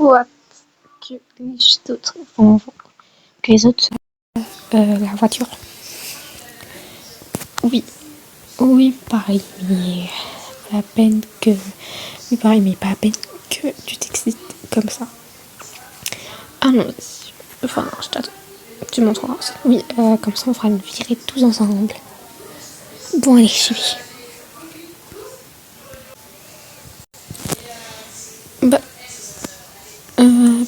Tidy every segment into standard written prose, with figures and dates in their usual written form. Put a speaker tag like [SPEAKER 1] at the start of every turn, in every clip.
[SPEAKER 1] trop hâte que les autres que les autres la voiture. Oui, oui, pareil, mais pas à peine que. Oui, pareil, mais pas à peine que tu t'excites comme ça. Ah non, enfin, je t'attends. Tu montreras. Oui, comme ça, on fera une virée tous ensemble. Bon, allez, j'y vais. Bah,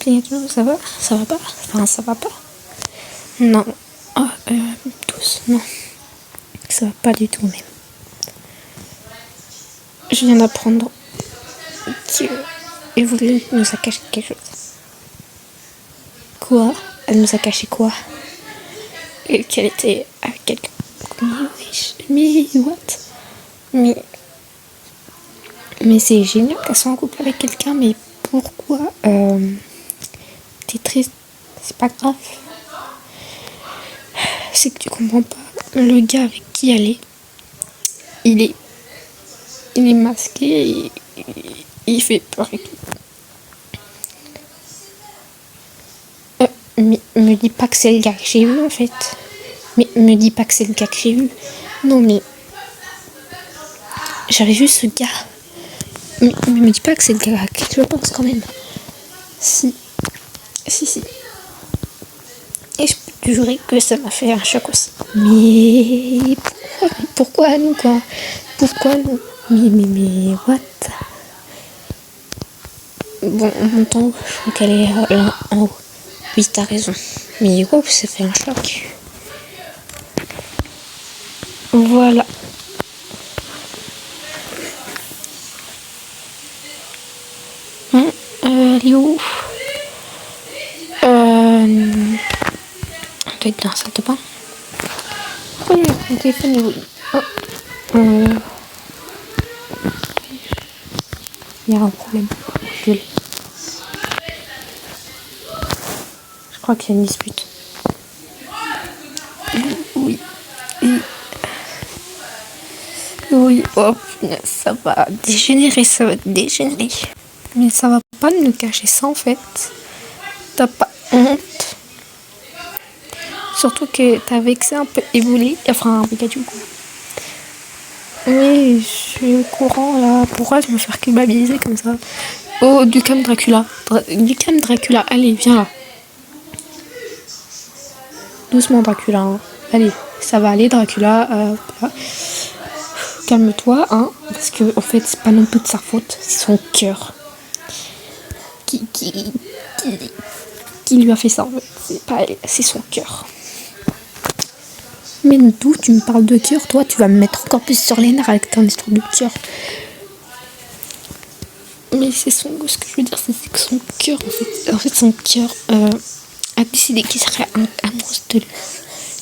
[SPEAKER 1] bientôt, ça va? Ça va pas? Enfin, ça va pas? Non. Ah, tous, non. Ça va pas du tout, même. Je viens d'apprendre qu'Evelyne nous a caché quelque chose. Quoi? Elle nous a caché quoi? Et qu'elle était avec quelqu'un. Mais what? Mais c'est génial qu'elle soit en couple avec quelqu'un, mais pourquoi? T'es triste, c'est pas grave. C'est que tu comprends pas. Le gars avec qui elle est, il est masqué, il fait peur et tout. Mais me dis pas que c'est le gars que j'ai vu en fait. Mais me dis pas que c'est le gars que j'ai vu. Non mais j'avais vu ce gars. Mais me dis pas que c'est le gars à qui je pense quand même. Si. Et je peux te jurer que ça m'a fait un choc aussi. Mais pourquoi nous quoi? Pourquoi nous? Mais what? Bon, en montant, je crois qu'elle est là en haut. Oui, t'as raison. Mais wow, ça fait un choc. Voilà. Elle est où? Elle doit être dans la salle de bain. Pourquoi mon téléphone est où? Il y a un problème. Je crois qu'il y a une dispute. Oui. Oui, oh, ça va dégénérer. Mais ça va pas de nous cacher ça en fait. T'as pas honte? Surtout que t'as vexé un peu Evoli, enfin un Pikachu quoi. Oui, je suis au courant là. Pourquoi je me faire culpabiliser comme ça? Oh, Ducam Dracula. Ducam Dracula, allez, viens là. Doucement Dracula, hein. Allez, ça va aller Dracula. Voilà. Calme-toi, hein, parce que en fait c'est pas non plus de sa faute, c'est son cœur qui lui a fait ça. En fait. C'est pas elle, c'est son cœur. Mais d'où tu me parles de cœur, toi tu vas me mettre encore plus sur les nerfs avec ton histoire de cœur. Mais c'est ce que je veux dire, c'est que son cœur en fait son cœur a décidé qu'il serait amoureuse de lui,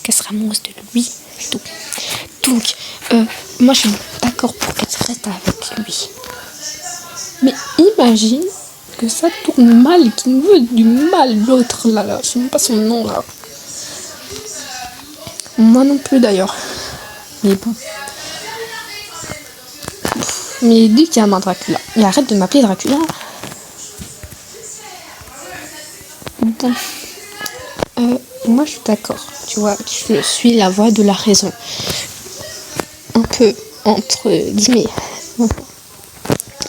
[SPEAKER 1] qu'elle serait amoureuse de lui et tout. Donc moi je suis d'accord pour qu'elle reste avec lui. Mais imagine que ça tourne mal, qu'il nous veut du mal l'autre là, je sais même pas son nom là. Moi non plus d'ailleurs. Mais bon. Mais dis qu'il y a un Dracula. Et arrête de m'appeler Dracula. Bon. Moi je suis d'accord. Tu vois, je suis la voix de la raison. Un peu entre guillemets.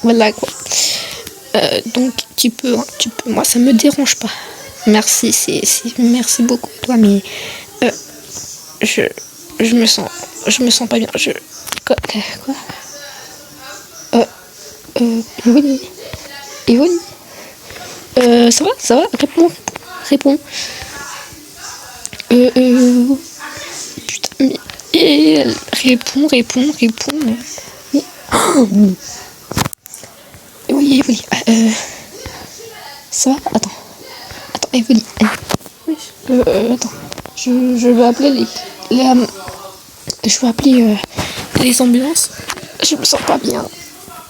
[SPEAKER 1] Voilà quoi. Donc tu peux. Moi ça me dérange pas. Merci, merci beaucoup toi, mais je me sens pas bien. Quoi? Evoli. Ça va? Réponds. Putain, mais réponds. Mais oui. Ça va? Attends, Evoli. Oui. Attends. Je vais appeler les ambulances. Je me sens pas bien.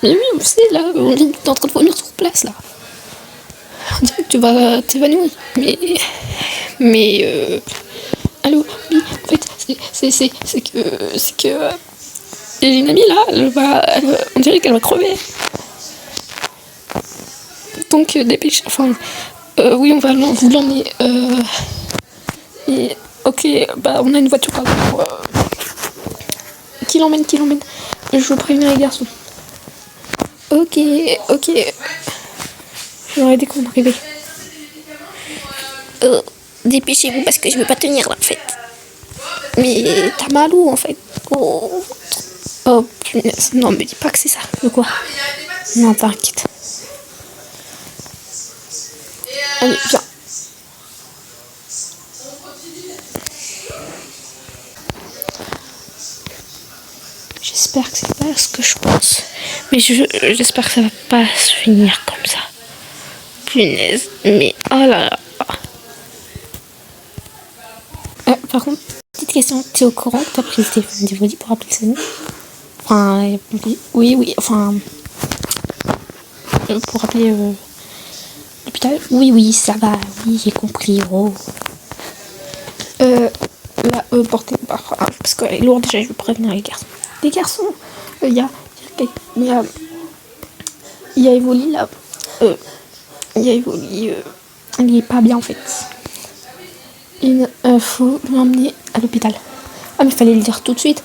[SPEAKER 1] Mais oui, vous savez, là, on est en train de vomir sur place, là. On dirait que tu vas t'évanouir. Mais allô, oui, en fait, c'est que j'ai une amie, là, on dirait qu'elle va crever. Donc, dépêche. Enfin, oui, on va vous l'emmener. Et, ok, bah, on a une voiture à vous. Qui l'emmène? Je vous préviens, les garçons. Ok. J'aurais dit qu'on arrivait. Dépêchez-vous parce que je vais pas tenir là, en fait. Mais t'as mal où, en fait? Oh, punaise. Non, me dis pas que c'est ça. De quoi? Non, t'inquiète. Allez, viens. J'espère que c'est pas ce que je pense. Mais j'espère que ça va pas se finir comme ça. Punaise. Mais oh là là. Par contre, petite question. T'es au courant que t'as pris le téléphone d'Evoli pour appeler Sony? Enfin, oui. Enfin, pour appeler l'hôpital? Oui, ça va. Oui, j'ai compris. Oh. Là, portez. Parce qu'elle est lourde, déjà, je vais prévenir les garçons. Les garçons, il y a Evoli là. Il y a Evoli. Il est pas bien en fait. Il faut l'emmener à l'hôpital. Ah, mais fallait le dire tout de suite.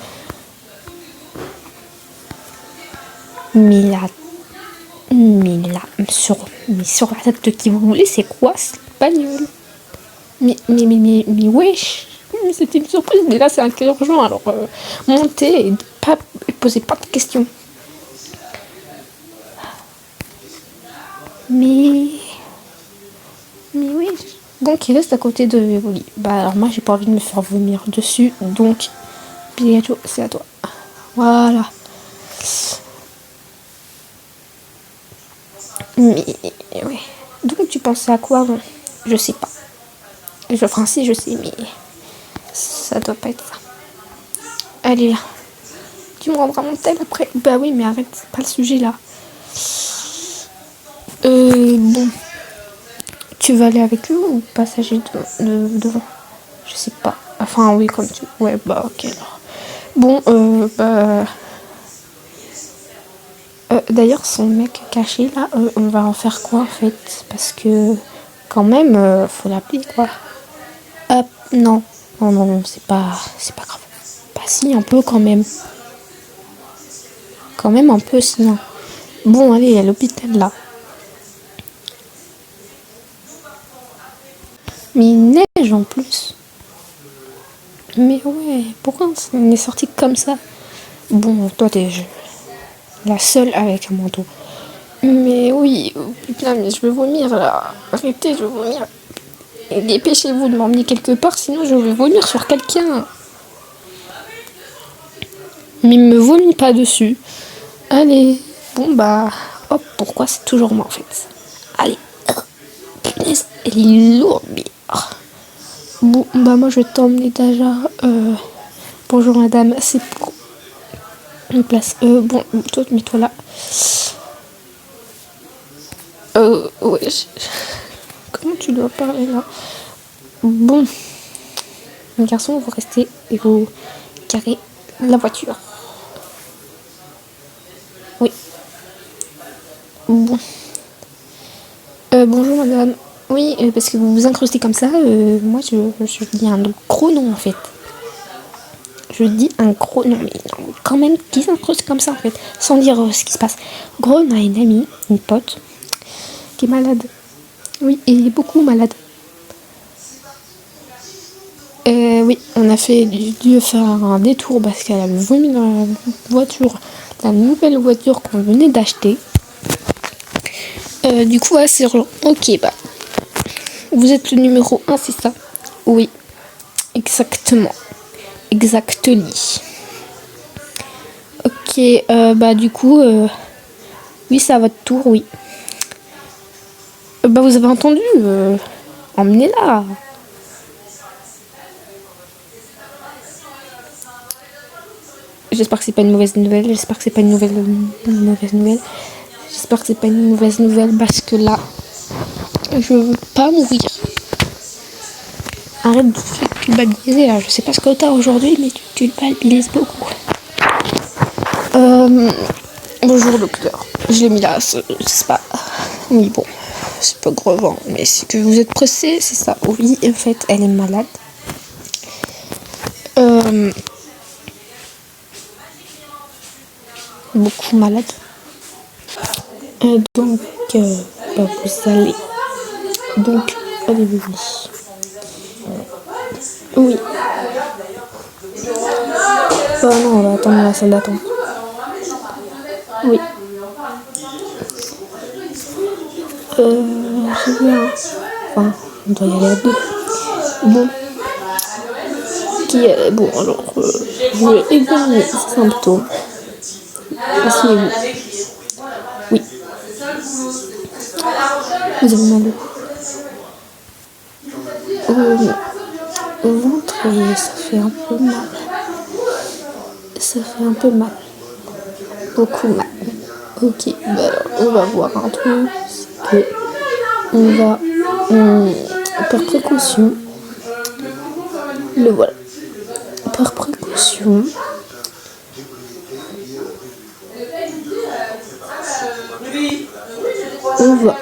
[SPEAKER 1] Mais là, sur la tête de qui vous voulez, c'est quoi cette bagnole? Mais wesh. C'était une surprise, mais là c'est un cas urgent, alors montez et posez pas de questions. Mais oui. Donc il reste à côté de Evoli. Bah alors moi j'ai pas envie de me faire vomir dessus, donc Pigacho, c'est à toi. Voilà. Mais ouais. Donc tu pensais à quoi avant? Je sais pas. Enfin si je sais, mais ça doit pas être ça. Allez là. Tu me rendras mon tel après? Bah oui, mais arrête, c'est pas le sujet là. Bon. Tu vas aller avec eux ou passager devant? Je sais pas. Enfin oui, comme tu... Ouais, bah ok alors. Bon, d'ailleurs, son mec caché là, on va en faire quoi en fait? Parce que quand même, faut l'appeler quoi. Non, c'est pas grave. Bah si, un peu quand même. Quand même un peu sinon. Bon, allez, à l'hôpital là. Mais il neige en plus. Mais ouais, pourquoi on est sorti comme ça? Bon, toi t'es la seule avec un manteau. Mais oui, putain, mais je veux vomir là. Arrêtez, je veux vomir. Et dépêchez-vous de m'emmener quelque part, sinon je vais vomir sur quelqu'un. Mais me vomis pas dessus. Allez, bon bah, hop, pourquoi c'est toujours moi en fait? Allez, punaise, elle est lourde, mais... Bon, bah moi je vais t'emmener déjà. Bonjour madame, c'est pour une place. Bon, toi, mets-toi là. Ouais. Comment tu dois parler là? Bon. Les garçons, vous restez et vous carrez la voiture. Oui. Bon. Bonjour madame. Oui, parce que vous vous incrustez comme ça, moi je dis un gros nom en fait. Je dis un gros nom, mais non, quand même, qui s'incruste comme ça en fait, sans dire ce qui se passe. Gros, on a une amie, une pote, qui est malade. Oui, et beaucoup malade. Oui, on a dû faire un détour parce qu'elle avait vomi dans la voiture, la nouvelle voiture qu'on venait d'acheter. Du coup, c'est urgent. Ok, bah, vous êtes le numéro 1, c'est ça? Oui, exactement. Exactly. Ok, bah du coup, oui, c'est à votre tour, oui. Bah vous avez entendu, emmenez-la. J'espère que c'est pas une mauvaise nouvelle. J'espère que c'est pas une mauvaise nouvelle parce que là, je veux pas mourir. Arrête de culpabiliser là. Je sais pas ce que t'as aujourd'hui, mais tu culpabilises beaucoup. Bonjour docteur. Je l'ai mis là, je sais pas. Oui bon. c'est pas grave, hein, mais c'est que vous êtes pressé, c'est ça. Oui, en fait, elle est malade. Beaucoup malade. Donc, vous allez. Donc, allez-vous. Oui. Non, on va attendre la salle d'attente. Oui. J'ai vu un. Enfin, on doit y aller à deux. Bon. Bon, alors, je vais examiner ces symptômes. Asseyez-vous. Oui. Vous avez mal au ventre et ça fait un peu mal. Ça fait un peu mal. Beaucoup mal. Ok, bah alors, on va voir un truc. C'est que on va, par précaution, le voilà. Par précaution, on va.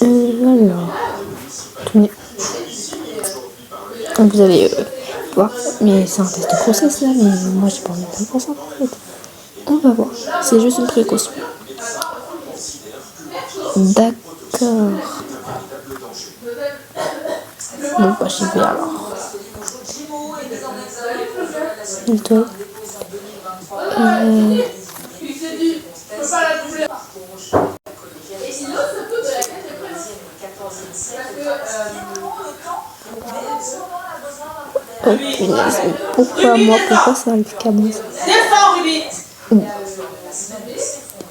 [SPEAKER 1] Alors, tenez. Vous allez voir, mais c'est un test de grossesse là, mais moi j'ai pas envie de faire ça en fait. On va voir, c'est juste une précaution. D'accord. Bon bah j'y vais alors. Et toi oh punaise, pourquoi moi? Pourquoi ça arrive qu'à moi?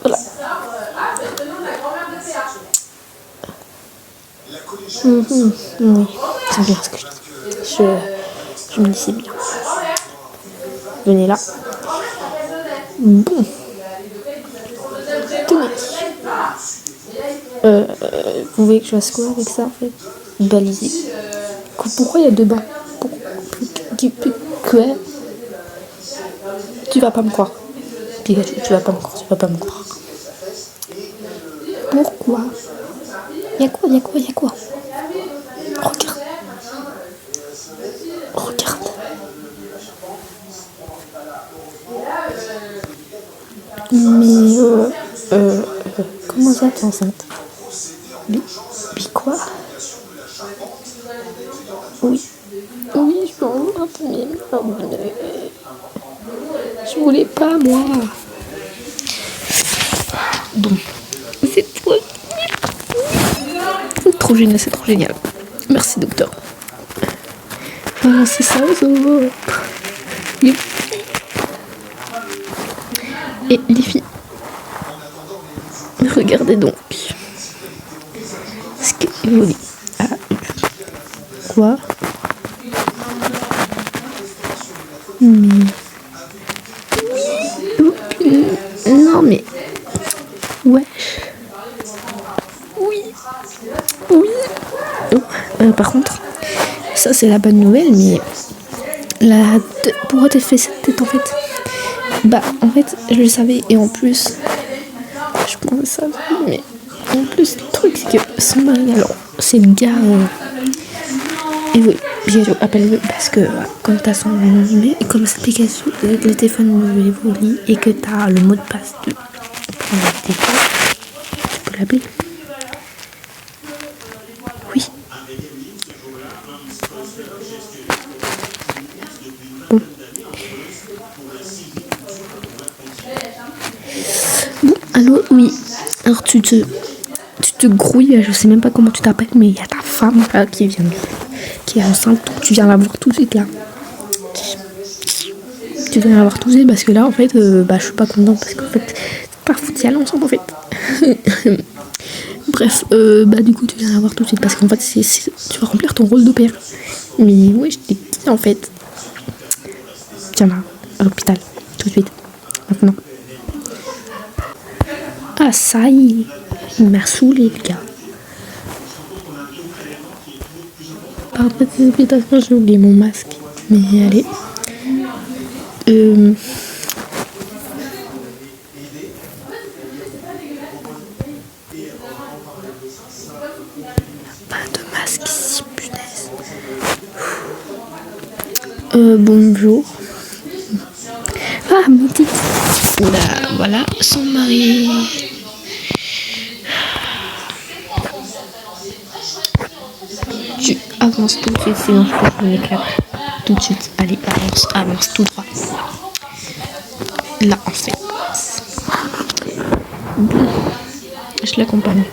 [SPEAKER 1] Voilà. Oui, c'est bien ce que je dis. Je me dis c'est bien. Venez là. Bon. Tenez. Vous voulez que je fasse quoi avec ça en fait? Baliser. Pourquoi il y a deux bancs? Quoi? Tu vas pas me croire. Pikachu, tu vas pas me croire. Pourquoi? Y'a quoi? Regarde. Mais comment ça t'es enceinte? Quoi? Oui, je suis enceinte, mais je voulais pas moi. Bon, c'est trop génial. Merci docteur. Ah, c'est ça, Et les filles, regardez donc ce que Evoli a eu. Quoi? Mais... Non mais... Wesh. Oui. Oh, par contre, ça c'est la bonne nouvelle, mais... Pourquoi t'as fait cette tête en fait? Bah en fait je le savais et en plus je pensais ça, mais en plus le truc c'est que son mari, alors c'est le gars et oui appelle-le parce que quand t'as son numéro et comme cette application le téléphone évolue et que t'as le mot de passe de ton téléphone, tu peux l'appeler. Oui. Bon, allô, oui. Alors tu te grouilles, je sais même pas comment tu t'appelles, mais il y a ta femme là qui est enceinte, donc tu viens la voir tout de suite là. Tu viens la voir tout de suite parce que là en fait, je suis pas contente parce qu'en fait, c'est pas foutu à l'ensemble en fait. Bref, du coup tu viens la voir tout de suite parce qu'en fait tu vas remplir ton rôle de père. Mais ouais, je t'ai dit en fait. Viens là, à l'hôpital, tout de suite, maintenant. Ah ça y est, il m'a saoulé le gars. Par précipitation, j'ai oublié mon masque. Mais allez. Pas de masque ici, punaise. Bonjour. Ah, mon titre. Là, voilà, son mari. Tu avances tout de suite, sinon je peux vous éclate. Tout de suite. Allez, avance tout droit. Là, en fait. Bon, je l'accompagne.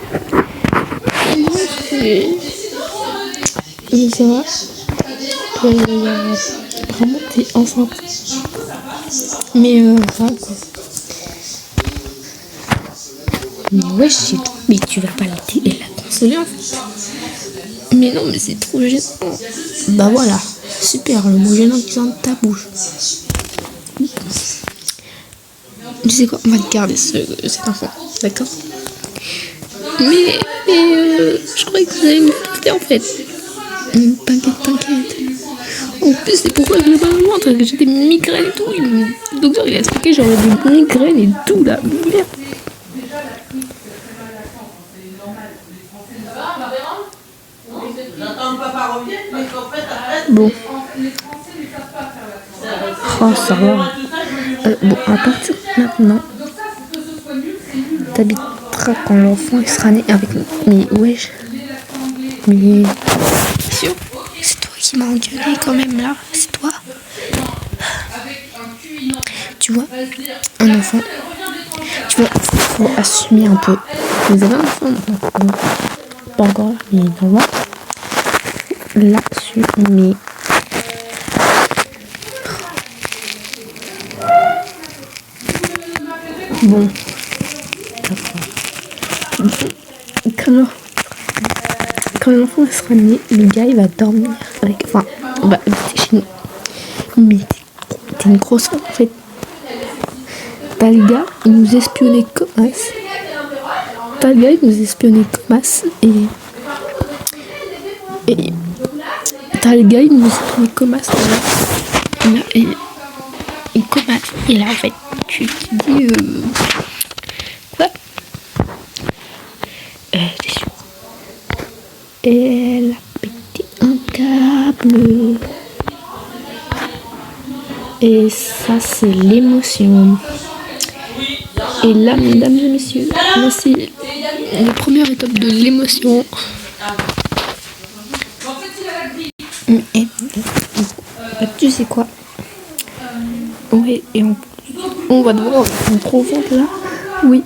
[SPEAKER 1] Et ça va. Vraiment, t'es enceinte. Mais voilà quoi. Mais ouais, c'est tout. Mais tu vas pas l'été et la consoler en fait. Mais non, mais c'est trop gênant. Bah voilà, super, le mot gênant qui sort de ta bouche. Tu sais quoi, on va garder cet enfant, d'accord? Mais je croyais que vous allez me quitter en fait. T'inquiète. En plus, c'est pourquoi je l'ai pas le ventre, que j'ai des migraines et tout. Le docteur il a expliqué que j'aurais des migraines et tout là. Merde. Bon. Oh, ça va. Bon, à partir de maintenant, t'habiteras quand l'enfant il sera né avec nous. Mais wesh. Mais sûr, c'est toi qui m'as engueulé quand même là. C'est toi. Tu vois, un enfant. Tu vois, faut assumer un peu. Vous avez un enfant maintenant. Bon, pas encore là, mais normalement. L'assumer. Bon. Quand l'enfant sera né, le gars il va dormir avec. Enfin, on va habiter chez nous. Mais t'es une grosse en fait. T'as le gars, il nous espionnait comme as. Et t'as le gars, il nous espionnait comme as. Et comme as. Et là en fait, tu te dis. Quoi? T'es sûr? Et elle a pété un câble. Et ça, c'est l'émotion. Et là, mesdames et messieurs, voici la première étape de l'émotion. Et tu sais quoi? Oui, et on va devoir un gros ventre là. Oui.